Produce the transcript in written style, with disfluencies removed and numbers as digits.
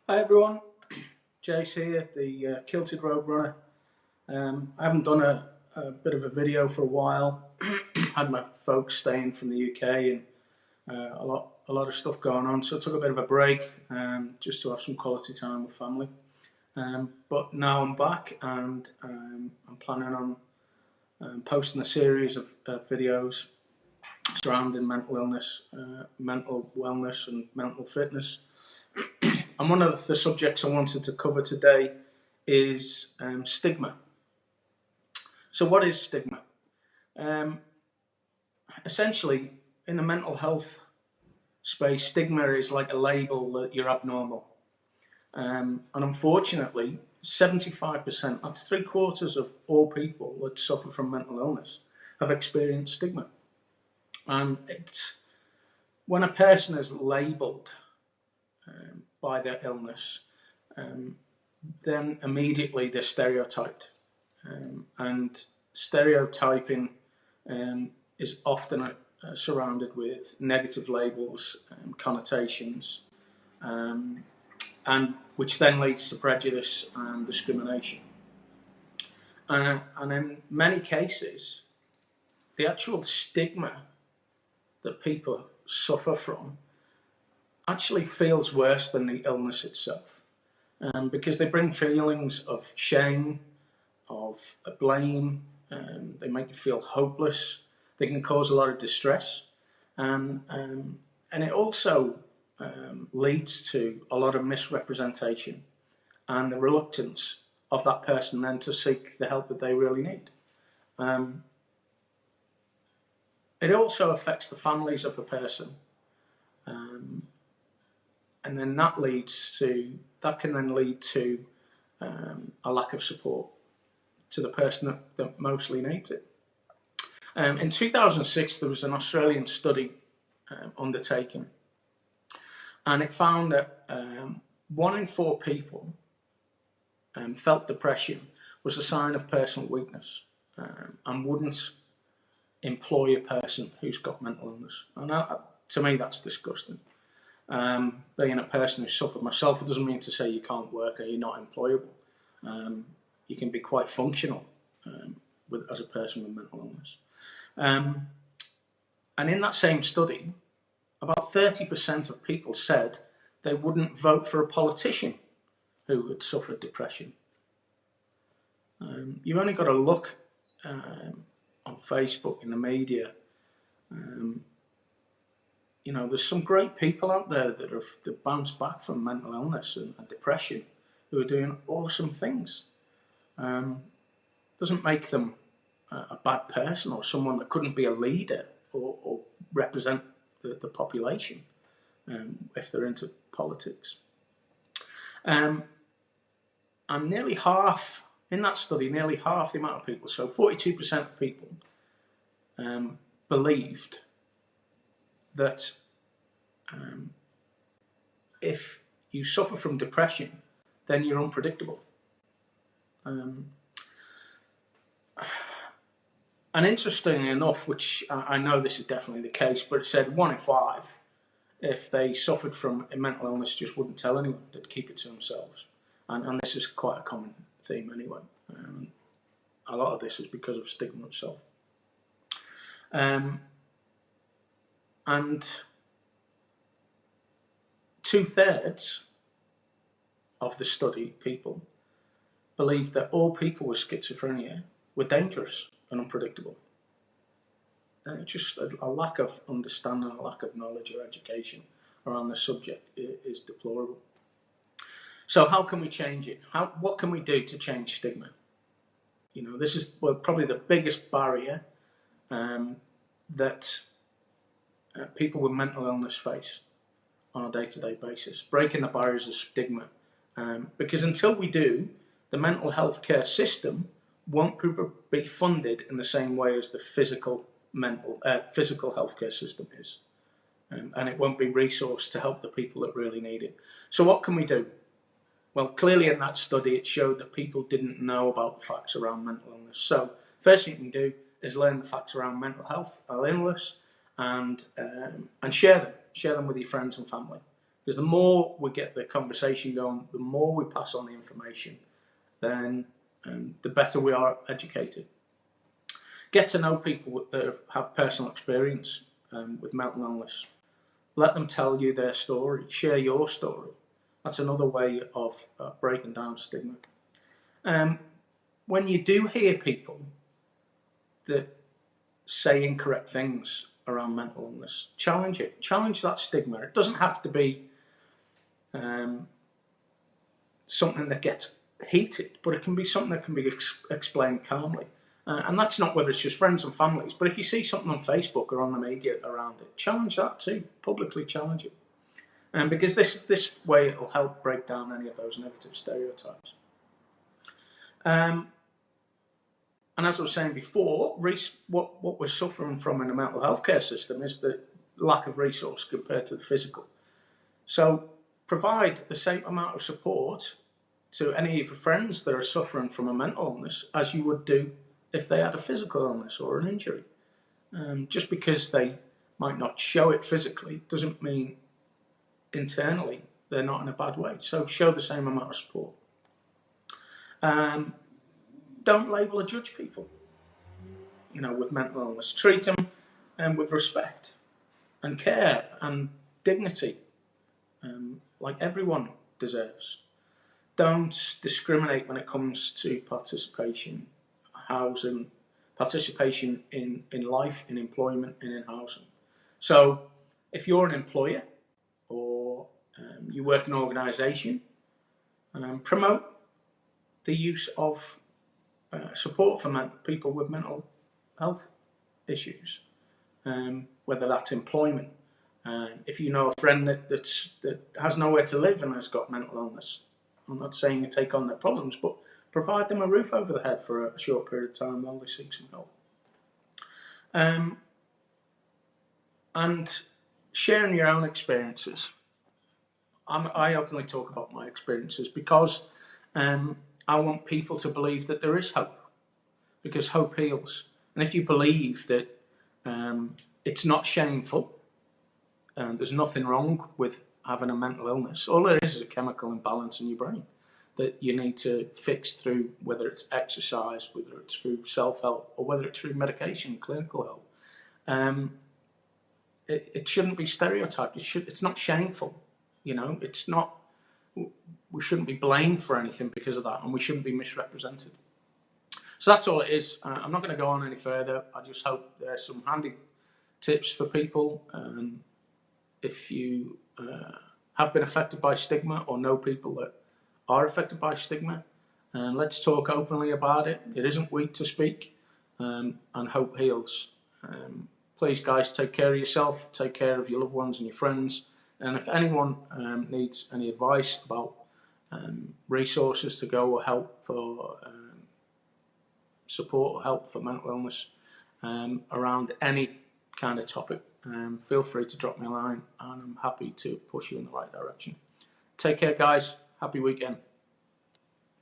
Hi everyone, Jace here, the Kilted Road Runner. I haven't done a bit of a video for a while. Had my folks staying from the UK and a lot of stuff going on, so I took a bit of a break just to have some quality time with family. But now I'm back and I'm planning on posting a series of videos surrounding mental illness, mental wellness and mental fitness. And one of the subjects I wanted to cover today is stigma. So what is stigma? Essentially, in the mental health space, stigma is like a label that you're abnormal. And unfortunately, 75%, that's 3/4 of all people that suffer from mental illness, have experienced stigma. And it's when a person is labelled by their illness, then immediately they're stereotyped. And stereotyping is often surrounded with negative labels, connotations, and which then leads to prejudice and discrimination. And in many cases, the actual stigma that people suffer from actually feels worse than the illness itself, because they bring feelings of shame, of blame, they make you feel hopeless, they can cause a lot of distress, and it also leads to a lot of misrepresentation and the reluctance of that person then to seek the help that they really need. It also affects the families of the person, and then that can then lead to a lack of support to the person that mostly needs it. In 2006, there was an Australian study undertaken, and it found that 1 in 4 people felt depression was a sign of personal weakness and wouldn't employ a person who's got mental illness. And to me, that's disgusting. Being a person who suffered myself, it doesn't mean to say you can't work or you're not employable. You can be quite functional as a person with mental illness. And in that same study, about 30% of people said they wouldn't vote for a politician who had suffered depression. You've only got to look on Facebook, in the media. There's some great people out there that have bounced back from mental illness and depression who are doing awesome things. Doesn't make them a bad person or someone that couldn't be a leader or represent the population if they're into politics. And nearly half, in that study, nearly half the amount of people, so 42% of people believed that if you suffer from depression, then you're unpredictable. And interestingly enough, which I know this is definitely the case, but it said 1 in 5, if they suffered from a mental illness, just wouldn't tell anyone, they'd keep it to themselves. And this is quite a common theme anyway. A lot of this is because of stigma itself. And 2/3 of the study people believed that all people with schizophrenia were dangerous and unpredictable. Just a lack of understanding, a lack of knowledge or education around the subject is deplorable. So how can we change it? What can we do to change stigma? This is probably the biggest barrier that people with mental illness face on a day-to-day basis, breaking the barriers of stigma. Because until we do, the mental health care system won't be funded in the same way as the physical healthcare system is. And it won't be resourced to help the people that really need it. So what can we do? Well, clearly in that study, it showed that people didn't know about the facts around mental illness. So first thing you can do is learn the facts around mental health or illness and share them. Share them with your friends and family. Because the more we get the conversation going, the more we pass on the information, then the better we are educated. Get to know people that have personal experience with mental illness. Let them tell you their story. Share your story. That's another way of breaking down stigma. When you do hear people that say incorrect things around mental illness, challenge it. Challenge that stigma. It doesn't have to be something that gets heated, but it can be something that can be explained calmly. And that's not whether it's just friends and families, but if you see something on Facebook or on the media around it, challenge that too. Publicly challenge it. Because this way it will help break down any of those negative stereotypes. And as I was saying before, what we're suffering from in the mental health care system is the lack of resource compared to the physical. So provide the same amount of support to any of your friends that are suffering from a mental illness as you would do if they had a physical illness or an injury. Just because they might not show it physically doesn't mean internally they're not in a bad way. So show the same amount of support. Don't label or judge people, with mental illness. Treat them with respect and care and dignity, like everyone deserves. Don't discriminate when it comes to participation, housing, participation in life, in employment, and in housing. So if you're an employer or you work in an organisation, promote the use of support for people with mental health issues, whether that's employment. If you know a friend that has nowhere to live and has got mental illness, I'm not saying you take on their problems, but provide them a roof over their head for a short period of time while they seek some help. And sharing your own experiences. I openly talk about my experiences because I want people to believe that there is hope, because hope heals. And if you believe that it's not shameful, and there's nothing wrong with having a mental illness, all there is a chemical imbalance in your brain that you need to fix through, whether it's exercise, whether it's through self-help, or whether it's through medication, clinical help. It shouldn't be stereotyped. It's not shameful. It's not. We shouldn't be blamed for anything because of that, and we shouldn't be misrepresented. So that's all it is. I'm not going to go on any further. I just hope there's some handy tips for people. If you have been affected by stigma or know people that are affected by stigma, let's talk openly about it. It isn't weak to speak, and hope heals. Please, guys, take care of yourself, take care of your loved ones and your friends. And if anyone needs any advice about resources to go or help for support or help for mental illness around any kind of topic, feel free to drop me a line and I'm happy to push you in the right direction. Take care, guys. Happy weekend.